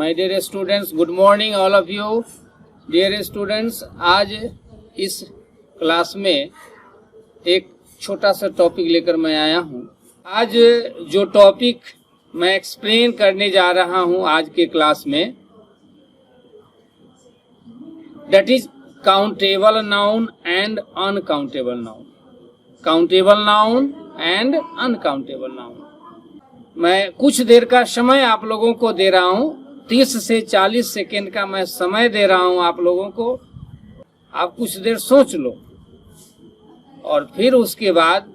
My dear students, good morning all of you. Dear students, आज इस class में एक छोटा सा टॉपिक लेकर मैं आया हूँ। आज जो टॉपिक मैं एक्सप्लेन करने जा रहा हूँ आज के क्लास में, that is countable noun and uncountable noun. Countable noun and uncountable noun. मैं कुछ देर का समय आप लोगों को दे रहा हूँ, 30 से 40 सेकेंड का मैं समय दे रहा हूँ आप लोगों को। आप कुछ देर सोच लो और फिर उसके बाद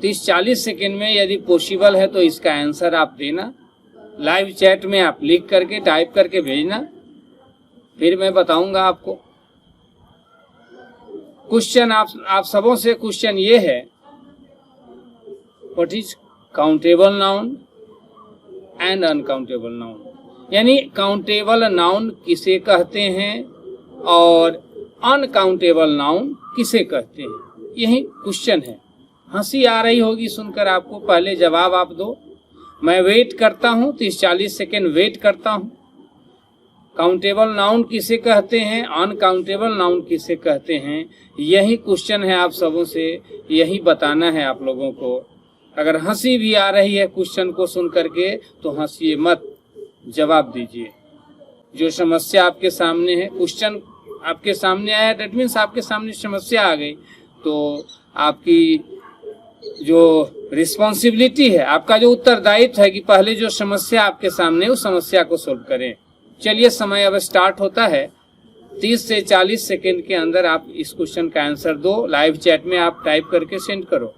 30-40 सेकेंड में यदि पॉसिबल है तो इसका आंसर आप देना। लाइव चैट में आप लिख करके टाइप करके भेजना, फिर मैं बताऊंगा आपको। क्वेश्चन आप सबों से क्वेश्चन ये है, what is countable noun and uncountable noun. यानी काउंटेबल नाउन किसे कहते हैं और अनकाउंटेबल नाउन किसे कहते हैं, यही क्वेश्चन है। हंसी आ रही होगी सुनकर आपको, पहले जवाब आप दो। मैं वेट करता हूँ, 30-40 सेकेंड वेट करता हूँ। काउंटेबल नाउन किसे कहते हैं, अनकाउंटेबल नाउन किसे कहते हैं, यही क्वेश्चन है आप सबों से, यही बताना है आप लोगों को। अगर हंसी भी आ रही है क्वेश्चन को सुन करके तो हंसिए मत, जवाब दीजिए। जो समस्या आपके सामने है, क्वेश्चन आपके सामने आया, दैट मीन्स आपके सामने समस्या आ गई, तो आपकी जो रिस्पॉन्सिबिलिटी है, आपका जो उत्तरदायित्व है कि पहले जो समस्या आपके सामने उस समस्या को सोल्व करें। चलिए, समय अब स्टार्ट होता है। 30 से 40 सेकेंड के अंदर आप इस क्वेश्चन का आंसर दो। लाइव चैट में आप टाइप करके सेंड करो।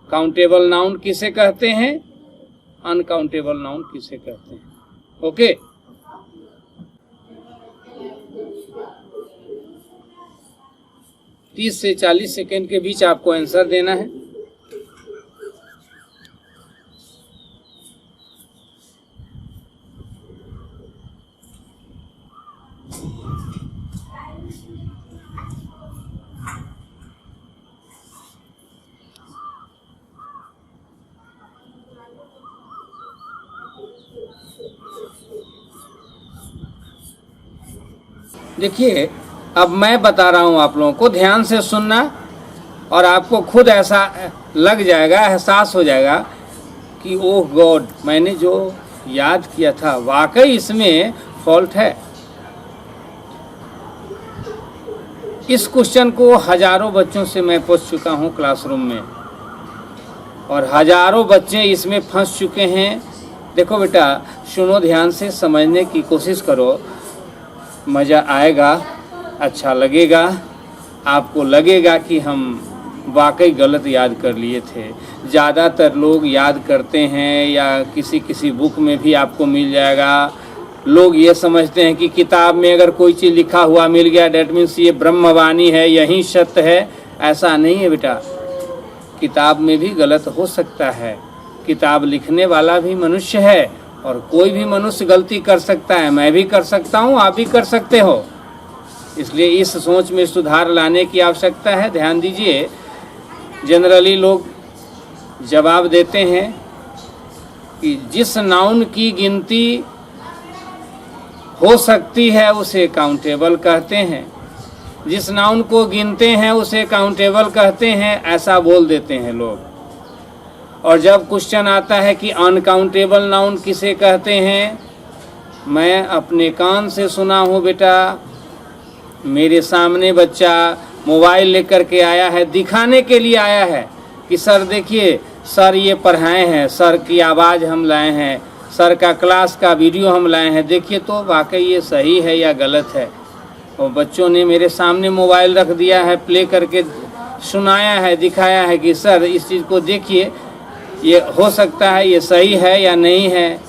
काउंटेबल नाउन किसे कहते हैं, अनकाउंटेबल नाउन किसे कहते हैं। ओके, तीस से 40 सेकेंड के बीच आपको आंसर देना है। देखिए, अब मैं बता रहा हूं आप लोगों को, ध्यान से सुनना और आपको खुद ऐसा लग जाएगा, एहसास हो जाएगा कि ओह गॉड, मैंने जो याद किया था वाकई इसमें फॉल्ट है। इस क्वेश्चन को हजारों बच्चों से मैं पूछ चुका हूं क्लासरूम में और हजारों बच्चे इसमें फंस चुके हैं। देखो बेटा, सुनो, ध्यान से समझने की कोशिश करो, मज़ा आएगा, अच्छा लगेगा, आपको लगेगा कि हम वाकई गलत याद कर लिए थे। ज़्यादातर लोग याद करते हैं या किसी बुक में भी आपको मिल जाएगा। लोग ये समझते हैं कि किताब में अगर कोई चीज़ लिखा हुआ मिल गया डेट मीन्स ये ब्रह्मवाणी है, यही सत्य है। ऐसा नहीं है बेटा, किताब में भी गलत हो सकता है। किताब लिखने वाला भी मनुष्य है और कोई भी मनुष्य गलती कर सकता है। मैं भी कर सकता हूँ, आप भी कर सकते हो। इसलिए इस सोच में सुधार लाने की आवश्यकता है। ध्यान दीजिए, जनरली लोग जवाब देते हैं कि जिस नाउन की गिनती हो सकती है उसे काउंटेबल कहते हैं, जिस नाउन को गिनते हैं उसे काउंटेबल कहते हैं, ऐसा बोल देते हैं लोग। और जब क्वेश्चन आता है कि अनकाउंटेबल नाउन किसे कहते हैं, मैं अपने कान से सुना हूँ बेटा। मेरे सामने बच्चा मोबाइल लेकर के आया है, दिखाने के लिए आया है कि सर देखिए, सर ये पढ़ाए हैं, सर की आवाज़ हम लाए हैं, सर का क्लास का वीडियो हम लाए हैं, देखिए तो वाकई ये सही है या गलत है। और बच्चों ने मेरे सामने मोबाइल रख दिया है, प्ले करके सुनाया है, दिखाया है कि सर इस चीज़ को देखिए, ये हो सकता है ये सही है या नहीं है।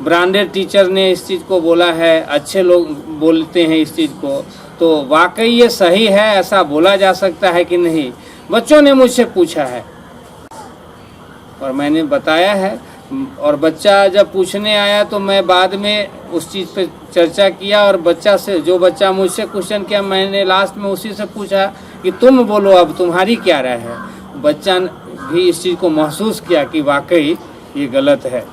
ब्रांडेड टीचर ने इस चीज़ को बोला है, अच्छे लोग बोलते हैं इस चीज़ को, तो वाकई ये सही है, ऐसा बोला जा सकता है कि नहीं। बच्चों ने मुझसे पूछा है और मैंने बताया है। और बच्चा जब पूछने आया तो मैं बाद में उस चीज़ पे चर्चा किया और बच्चा से, जो बच्चा मुझसे क्वेश्चन किया, मैंने लास्ट में उसी से पूछा कि तुम बोलो अब तुम्हारी क्या राय है। बच्चा भी इस चीज़ को महसूस किया कि वाकई ये गलत है।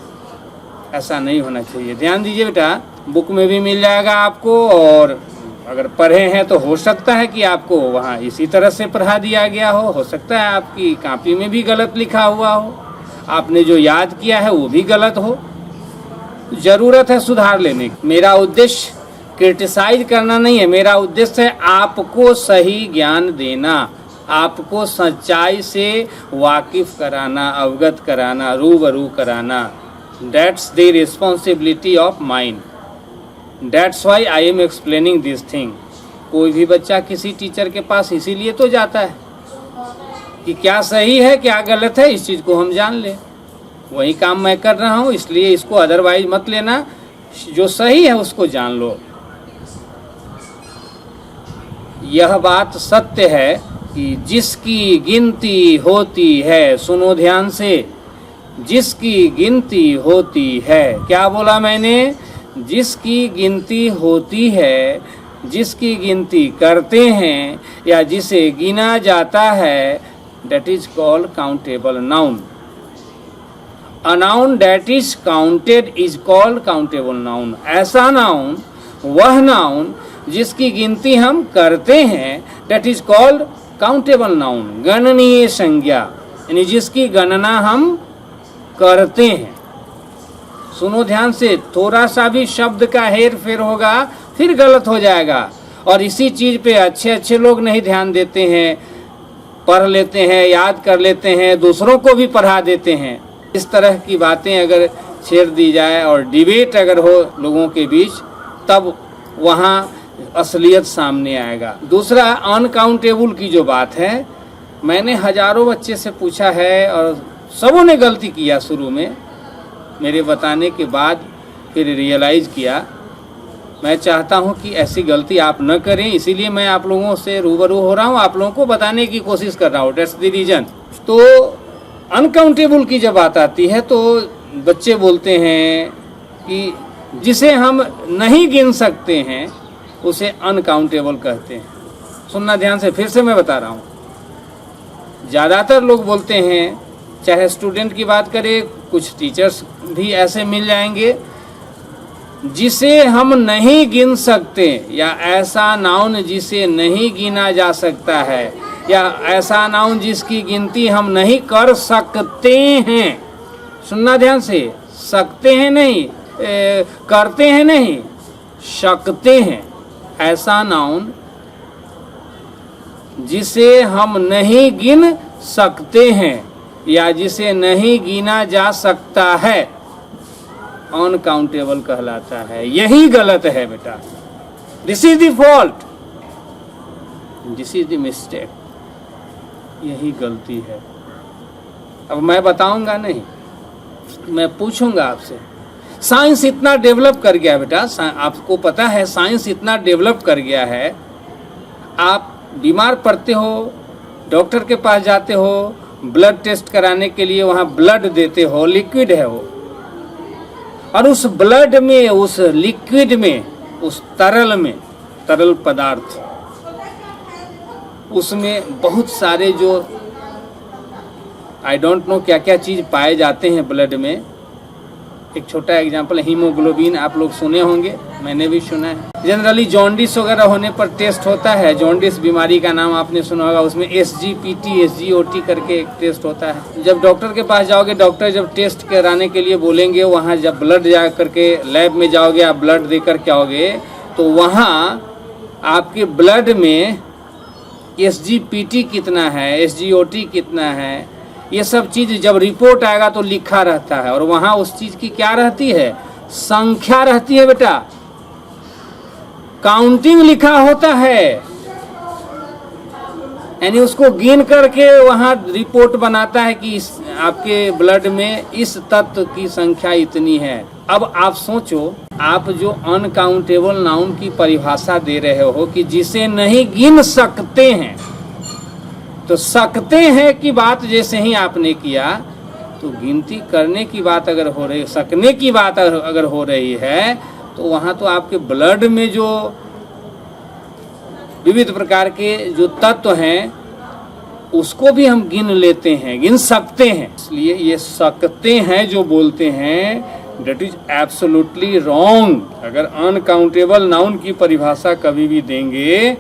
ऐसा नहीं होना चाहिए। ध्यान दीजिए बेटा, बुक में भी मिल जाएगा आपको, और अगर पढ़े हैं तो हो सकता है कि आपको वहाँ इसी तरह से पढ़ा दिया गया हो सकता है आपकी कॉपी में भी गलत लिखा हुआ हो, आपने जो याद किया है वो भी गलत हो। ज़रूरत है सुधार लेने की। मेरा उद्देश्य क्रिटिसाइज करना नहीं है, मेरा उद्देश्य है आपको सही ज्ञान देना, आपको सच्चाई से वाकिफ कराना, अवगत कराना, रूबरू कराना। That's the responsibility of mind, that's why I am explaining this thing. कोई भी बच्चा किसी टीचर के पास इसीलिए तो जाता है कि क्या सही है क्या गलत है, इस चीज़ को हम जान लें। वही काम मैं कर रहा हूँ, इसलिए इसको अदरवाइज मत लेना, जो सही है उसको जान लो। यह बात सत्य है कि जिसकी गिनती होती है, सुनो ध्यान से, जिसकी गिनती होती है, क्या बोला मैंने, जिसकी गिनती होती है, जिसकी गिनती करते हैं या जिसे गिना जाता है, that is called countable noun. A noun that is counted is called countable noun. ऐसा नाउन, वह नाउन जिसकी गिनती हम करते हैं, that is called countable noun. गणनीय संज्ञा, यानी जिसकी गणना हम करते हैं। सुनो ध्यान से, थोड़ा सा भी शब्द का हेर फेर होगा फिर गलत हो जाएगा। और इसी चीज़ पे अच्छे अच्छे लोग नहीं ध्यान देते हैं, पढ़ लेते हैं, याद कर लेते हैं, दूसरों को भी पढ़ा देते हैं। इस तरह की बातें अगर छेड़ दी जाए और डिबेट अगर हो लोगों के बीच, तब वहाँ असलियत सामने आएगा। दूसरा, अनकाउंटेबल की जो बात है, मैंने हजारों बच्चे से पूछा है और सबों ने गलती किया। शुरू में मेरे बताने के बाद फिर रियलाइज़ किया। मैं चाहता हूं कि ऐसी गलती आप न करें, इसीलिए मैं आप लोगों से रूबरू हो रहा हूं, आप लोगों को बताने की कोशिश कर रहा हूं। That's the reason. तो अनकाउंटेबल की जब बात आती है तो बच्चे बोलते हैं कि जिसे हम नहीं गिन सकते हैं उसे अनकाउंटेबल कहते हैं। सुनना ध्यान से, फिर से मैं बता रहा हूं। ज़्यादातर लोग बोलते हैं, चाहे स्टूडेंट की बात करें, कुछ टीचर्स भी ऐसे मिल जाएंगे, जिसे हम नहीं गिन सकते, या ऐसा नाउन जिसे नहीं गिना जा सकता है, या ऐसा नाउन जिसकी गिनती हम नहीं कर सकते हैं। सुनना ध्यान से, सकते हैं नहीं, करते हैं नहीं, सकते हैं। ऐसा नाउन जिसे हम नहीं गिन सकते हैं या जिसे नहीं गिना जा सकता है, अनकाउंटेबल कहलाता है। यही गलत है बेटा। This is the fault, this is the mistake, यही गलती है। अब मैं बताऊंगा नहीं, मैं पूछूंगा आपसे। साइंस इतना डेवलप कर गया बेटा, आपको पता है साइंस इतना डेवलप कर गया है, आप बीमार पड़ते हो, डॉक्टर के पास जाते हो, ब्लड टेस्ट कराने के लिए वहाँ ब्लड देते हो, लिक्विड है वो, और उस ब्लड में, उस लिक्विड में, उस तरल में, तरल पदार्थ, उसमें बहुत सारे जो आई डोंट नो क्या क्या चीज़ पाए जाते हैं ब्लड में। एक छोटा एग्जांपल, हीमोग्लोबिन आप लोग सुने होंगे, मैंने भी सुना है। जनरली जॉन्डिस वगैरह होने पर टेस्ट होता है, जॉन्डिस बीमारी का नाम आपने सुना होगा, उसमें SGPT SGOT करके एक टेस्ट होता है। जब डॉक्टर के पास जाओगे, डॉक्टर जब टेस्ट कराने के लिए बोलेंगे, वहाँ जब ब्लड जा करके लैब में जाओगे, आप ब्लड दे कर के आओगे, तो वहाँ आपके ब्लड में SGPT कितना है, SGOT कितना है, ये सब चीज़ जब रिपोर्ट आएगा तो लिखा रहता है, और वहाँ उस चीज़ की क्या रहती है, संख्या रहती है बेटा, काउंटिंग लिखा होता है, यानी उसको गिन करके वहाँ रिपोर्ट बनाता है कि आपके ब्लड में इस तत्व की संख्या इतनी है। अब आप सोचो, आप जो अनकाउंटेबल नाउन की परिभाषा दे रहे हो कि जिसे नहीं गिन सकते हैं, तो सकते हैं की बात जैसे ही आपने किया, तो गिनती करने की बात अगर हो रही, सकने की बात अगर हो रही है, तो वहाँ तो आपके ब्लड में जो विविध प्रकार के जो तत्व हैं उसको भी हम गिन लेते हैं, गिन सकते हैं। इसलिए ये सकते हैं जो बोलते हैं, डेट इज एब्सोल्युटली रॉन्ग। अगर अनकाउंटेबल नाउन की परिभाषा कभी भी देंगे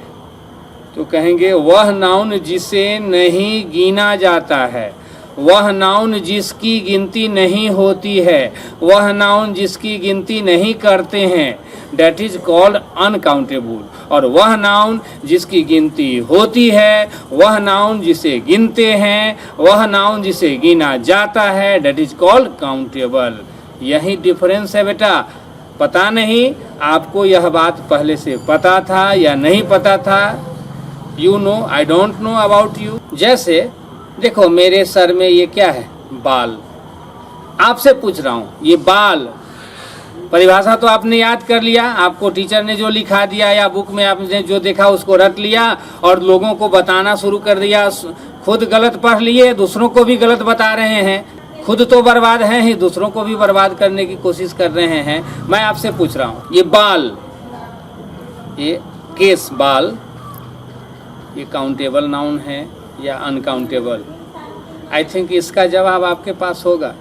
तो कहेंगे वह नाउन जिसे नहीं गिना जाता है, वह नाउन जिसकी गिनती नहीं होती है, वह नाउन जिसकी गिनती नहीं करते हैं, डेट इज कॉल्ड अनकाउंटेबल। और वह नाउन जिसकी गिनती होती है, वह नाउन जिसे गिनते हैं, वह नाउन जिसे गिना जाता है, डेट इज कॉल्ड काउंटेबल। यही डिफरेंस है बेटा। पता नहीं आपको यह बात पहले से पता था या नहीं पता था। You know, I don't know about you. जैसे देखो मेरे सर में ये क्या है, बाल। आपसे पूछ रहा हूँ ये बाल, परिभाषा तो आपने याद कर लिया, आपको टीचर ने जो लिखा दिया या बुक में आपने जो देखा उसको रट लिया और लोगों को बताना शुरू कर दिया। खुद गलत पढ़ लिए, दूसरों को भी गलत बता रहे हैं। खुद तो बर्बाद हैं ही, दूसरों को भी बर्बाद करने की कोशिश कर रहे हैं। मैं आपसे पूछ रहा हूँ ये बाल, ये केस बाल, ये काउंटेबल नाउन है या अनकाउंटेबल? आई थिंक इसका जवाब आपके पास होगा,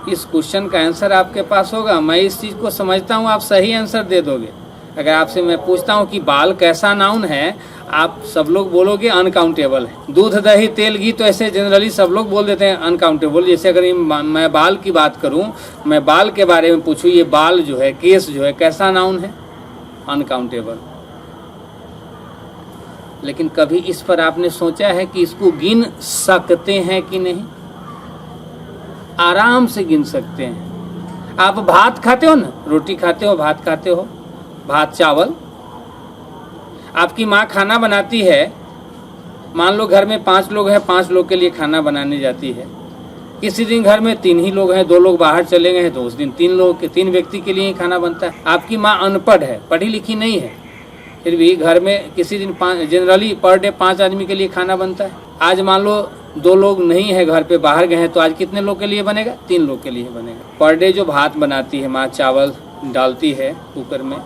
इस क्वेश्चन का आंसर आपके पास होगा। मैं इस चीज़ को समझता हूँ, आप सही आंसर दे दोगे। अगर आपसे मैं पूछता हूँ कि बाल कैसा नाउन है, आप सब लोग बोलोगे अनकाउंटेबल है। दूध दही तेल घी तो ऐसे जनरली सब लोग बोल देते हैं अनकाउंटेबल। जैसे अगर मैं बाल की बात करूँ, मैं बाल के बारे में पूछूँ, ये बाल जो है, केस जो है, कैसा नाउन है? अनकाउंटेबल। लेकिन कभी इस पर आपने सोचा है कि इसको गिन सकते हैं कि नहीं? आराम से गिन सकते हैं। आप भात खाते हो ना, रोटी खाते हो, भात खाते हो, भात चावल। आपकी माँ खाना बनाती है, मान लो घर में 5 लोग हैं, 5 लोग के लिए खाना बनाने जाती है। किसी दिन घर में 3 ही लोग हैं, 2 लोग बाहर चले गए हैं, तो उस दिन 3 व्यक्ति के लिए ही खाना बनता है। आपकी माँ अनपढ़ है, पढ़ी लिखी नहीं है, फिर भी घर में किसी दिन जनरली पर डे 5 आदमी के लिए खाना बनता है। आज मान लो 2 लोग नहीं है घर पे, बाहर गए हैं, तो आज कितने लोग के लिए बनेगा? 3 लोग के लिए बनेगा। पर डे जो भात बनाती है माँ, चावल डालती है कुकर में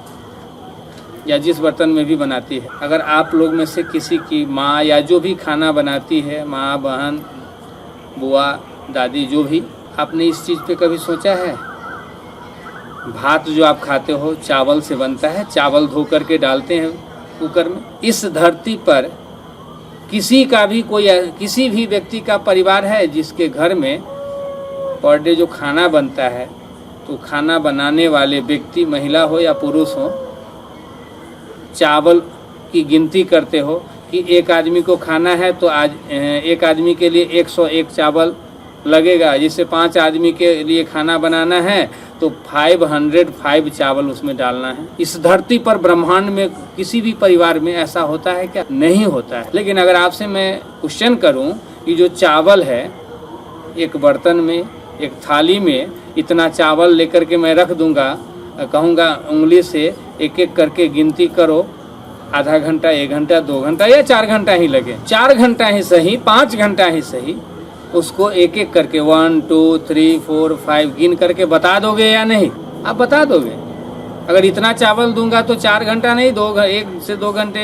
या जिस बर्तन में भी बनाती है, अगर आप लोग में से किसी की माँ या जो भी खाना बनाती है, माँ, बहन, बुआ, दादी, जो भी, आपने इस चीज़ पे कभी सोचा है? भात जो आप खाते हो चावल से बनता है, चावल धो करके डालते हैं कुकर में। इस धरती पर किसी का भी कोई, किसी भी व्यक्ति का परिवार है जिसके घर में पर डे जो खाना बनता है, तो खाना बनाने वाले व्यक्ति, महिला हो या पुरुष हो, चावल की गिनती करते हो कि एक आदमी को खाना है तो आज एक आदमी के लिए 101 चावल लगेगा। जिससे 5 आदमी के लिए खाना बनाना है तो 505 चावल उसमें डालना है। इस धरती पर ब्रह्मांड में किसी भी परिवार में ऐसा होता है क्या? नहीं होता है। लेकिन अगर आपसे मैं क्वेश्चन करूं कि जो चावल है एक बर्तन में, एक थाली में, इतना चावल लेकर के मैं रख दूंगा, कहूँगा उंगली से एक एक करके गिनती करो, आधा घंटा, 1 घंटा, 2 घंटा या 4 घंटा ही लगे, 4 घंटा ही सही, 5 घंटा ही सही, उसको एक एक करके 1 2 3 4 5 गिन करके बता दोगे या नहीं? आप बता दोगे। अगर इतना चावल दूंगा तो 4 घंटा नहीं, 1 से 2 घंटे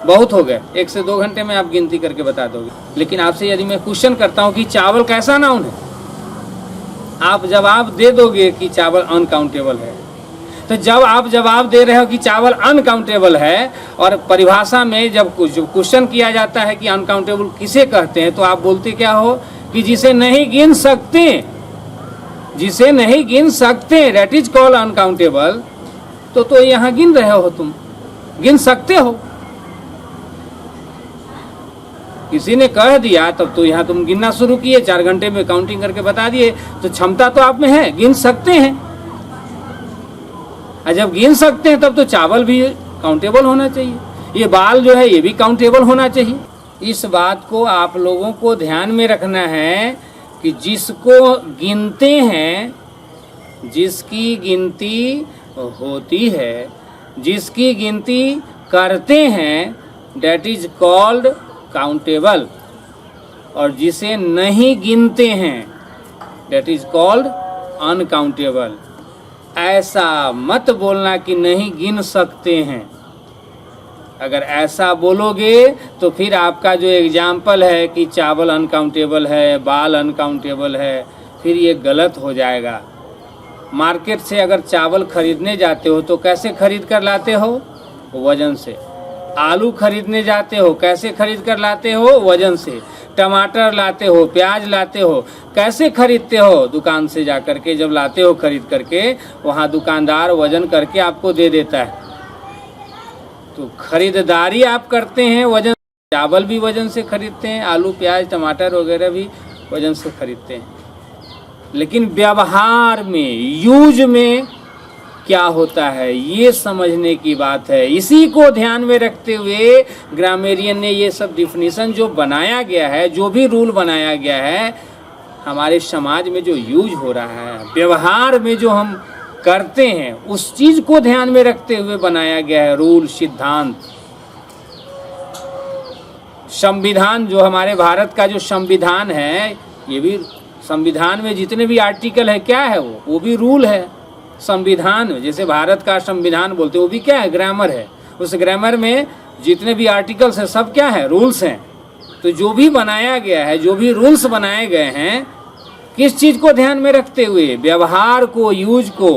बहुत हो गए, 1 से 2 घंटे में आप गिनती करके बता दोगे। लेकिन आपसे यदि मैं क्वेश्चन करता हूँ कि चावल कैसा नाउन है, आप जवाब दे दोगे कि चावल अनकाउंटेबल है। तो जब आप जवाब दे रहे हो कि चावल अनकाउंटेबल है और परिभाषा में जब क्वेश्चन किया जाता है कि अनकाउंटेबल किसे कहते हैं, तो आप बोलते क्या हो कि जिसे नहीं गिन सकते, जिसे नहीं गिन सकते, दैट इज कॉल्ड अनकाउंटेबल। तो यहाँ गिन रहे हो, तुम गिन सकते हो। किसी ने कह दिया तब तो यहाँ तुम गिनना शुरू किए, 4 घंटे में काउंटिंग करके बता दिए, तो क्षमता तो आप में है, गिन सकते हैं। और जब गिन सकते हैं तब तो चावल भी काउंटेबल होना चाहिए, ये बाल जो है ये भी काउंटेबल होना चाहिए। इस बात को आप लोगों को ध्यान में रखना है कि जिसको गिनते हैं, जिसकी गिनती होती है, जिसकी गिनती करते हैं, डेट इज कॉल्ड काउंटेबल। और जिसे नहीं गिनते हैं, डेट इज कॉल्ड अनकाउंटेबल। ऐसा मत बोलना कि नहीं गिन सकते हैं। अगर ऐसा बोलोगे तो फिर आपका जो एग्जाम्पल है कि चावल अनकाउंटेबल है, बाल अनकाउंटेबल है, फिर ये गलत हो जाएगा। मार्केट से अगर चावल खरीदने जाते हो तो कैसे खरीद कर लाते हो? वजन से। आलू खरीदने जाते हो कैसे खरीद कर लाते हो? वजन से। टमाटर लाते हो, प्याज लाते हो, कैसे खरीदते हो? दुकान से जा करके जब लाते हो खरीद करके, वहाँ दुकानदार वजन करके आपको दे देता है। तो खरीदारी आप करते हैं वजन। चावल भी वजन से खरीदते हैं, आलू प्याज टमाटर वगैरह भी वजन से खरीदते हैं। लेकिन व्यवहार में, यूज में क्या होता है, ये समझने की बात है। इसी को ध्यान में रखते हुए ग्रामेरियन ने ये सब डिफिनीशन जो बनाया गया है, जो भी रूल बनाया गया है, हमारे समाज में जो यूज हो रहा है, व्यवहार में जो हम करते हैं, उस चीज को ध्यान में रखते हुए बनाया गया है रूल, सिद्धांत। संविधान, जो हमारे भारत का जो संविधान है, ये भी संविधान में जितने भी आर्टिकल है, क्या है वो भी रूल है। संविधान, जैसे भारत का संविधान बोलते, वो भी क्या है? ग्रामर है। उस ग्रामर में जितने भी आर्टिकल्स हैं, सब क्या है? रूल्स हैं। तो जो भी बनाया गया है, जो भी रूल्स बनाए गए हैं, किस चीज को ध्यान में रखते हुए? व्यवहार को, यूज को।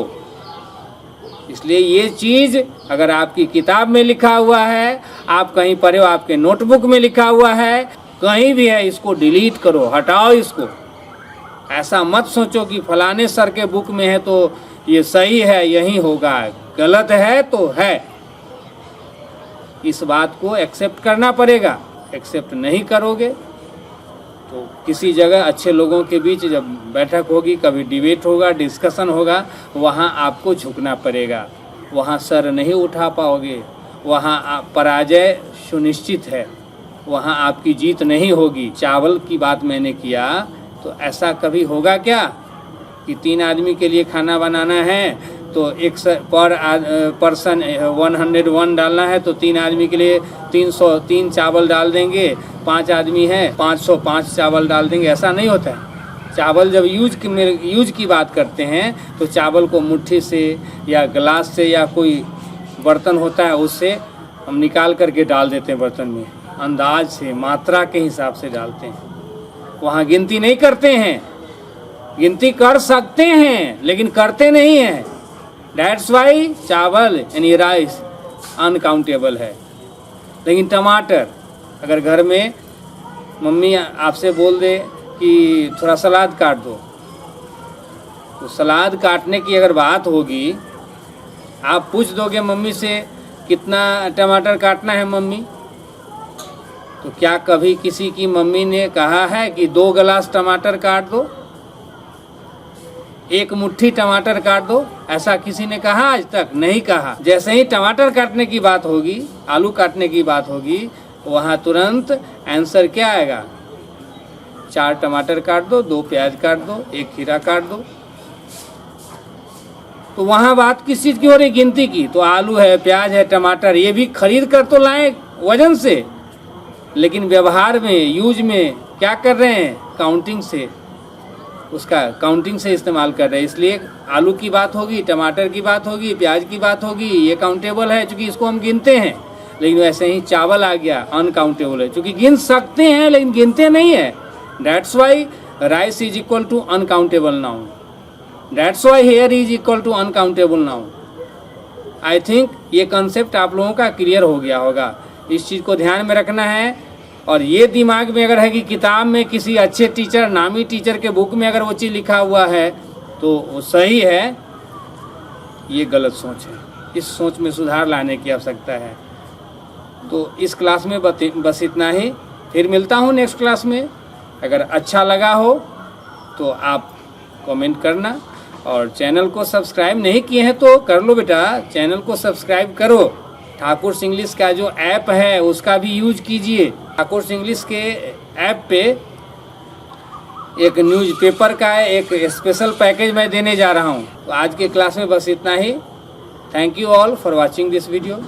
इसलिए ये चीज अगर आपकी किताब में लिखा हुआ है, आप कहीं पढ़े हो, आपके नोटबुक में लिखा हुआ है, कहीं भी है, इसको डिलीट करो, हटाओ इसको। ऐसा मत सोचो कि फलाने सर के बुक में है तो ये सही है, यही होगा। गलत है तो है, इस बात को एक्सेप्ट करना पड़ेगा। एक्सेप्ट नहीं करोगे तो किसी जगह अच्छे लोगों के बीच जब बैठक होगी, कभी डिबेट होगा, डिस्कशन होगा, वहाँ आपको झुकना पड़ेगा। वहाँ सर नहीं उठा पाओगे, वहाँ पराजय सुनिश्चित है, वहाँ आपकी जीत नहीं होगी। चावल की बात मैंने किया, तो ऐसा कभी होगा क्या कि 3 आदमी के लिए खाना बनाना है तो एक पर पर्सन 101 डालना है, तो 3 आदमी के लिए 303 चावल डाल देंगे। 5 आदमी हैं, 505 चावल डाल देंगे। ऐसा नहीं होता है। चावल जब यूज की बात करते हैं तो चावल को मुट्ठी से या गिलास से या कोई बर्तन होता है, उससे हम निकाल करके डाल देते हैं बर्तन में। अंदाज से, मात्रा के हिसाब से डालते हैं। वहाँ गिनती नहीं करते हैं। गिनती कर सकते हैं लेकिन करते नहीं हैं। That's why चावल यानी राइस अनकाउंटेबल है। लेकिन टमाटर, अगर घर में मम्मी आपसे बोल दे कि थोड़ा सलाद काट दो, तो सलाद काटने की अगर बात होगी, आप पूछ दोगे मम्मी से कितना टमाटर काटना है मम्मी, तो क्या कभी किसी की मम्मी ने कहा है कि 2 गिलास टमाटर काट दो, 1 मुट्ठी टमाटर काट दो? ऐसा किसी ने कहा आज तक? नहीं कहा। जैसे ही टमाटर काटने की बात होगी, आलू काटने की बात होगी, वहाँ तुरंत आंसर क्या आएगा? 4 टमाटर काट दो, 2 प्याज काट दो, 1 खीरा काट दो। तो वहाँ बात किस चीज़ की हो रही? गिनती की। तो आलू है, प्याज है, टमाटर, ये भी खरीद कर तो लाए वजन से, लेकिन व्यवहार में, यूज में क्या कर रहे हैं? काउंटिंग से, उसका काउंटिंग से इस्तेमाल कर रहे हैं। इसलिए आलू की बात होगी, टमाटर की बात होगी, प्याज की बात होगी, ये काउंटेबल है क्योंकि इसको हम गिनते हैं। लेकिन वैसे ही चावल आ गया, अनकाउंटेबल है क्योंकि गिन सकते हैं लेकिन गिनते नहीं है। That's why rice is equal to uncountable noun. That's why hair is equal to uncountable noun. I think ये कंसेप्ट आप लोगों का क्लियर हो गया होगा। इस चीज़ को ध्यान में रखना है। और ये दिमाग में अगर है कि किताब में किसी अच्छे टीचर, नामी टीचर के बुक में अगर वो चीज़ लिखा हुआ है तो वो सही है, ये गलत सोच है। इस सोच में सुधार लाने की आवश्यकता है। तो इस क्लास में बस इतना ही। फिर मिलता हूँ नेक्स्ट क्लास में। अगर अच्छा लगा हो तो आप कमेंट करना, और चैनल को सब्सक्राइब नहीं किए हैं तो कर लो बेटा, चैनल को सब्सक्राइब करो। ठाकुर इंग्लिश का जो ऐप है उसका भी यूज कीजिए। ठाकुर इंग्लिश के ऐप पे एक न्यूज़पेपर का एक स्पेशल पैकेज मैं देने जा रहा हूँ। तो आज के क्लास में बस इतना ही। Thank you all for watching this video.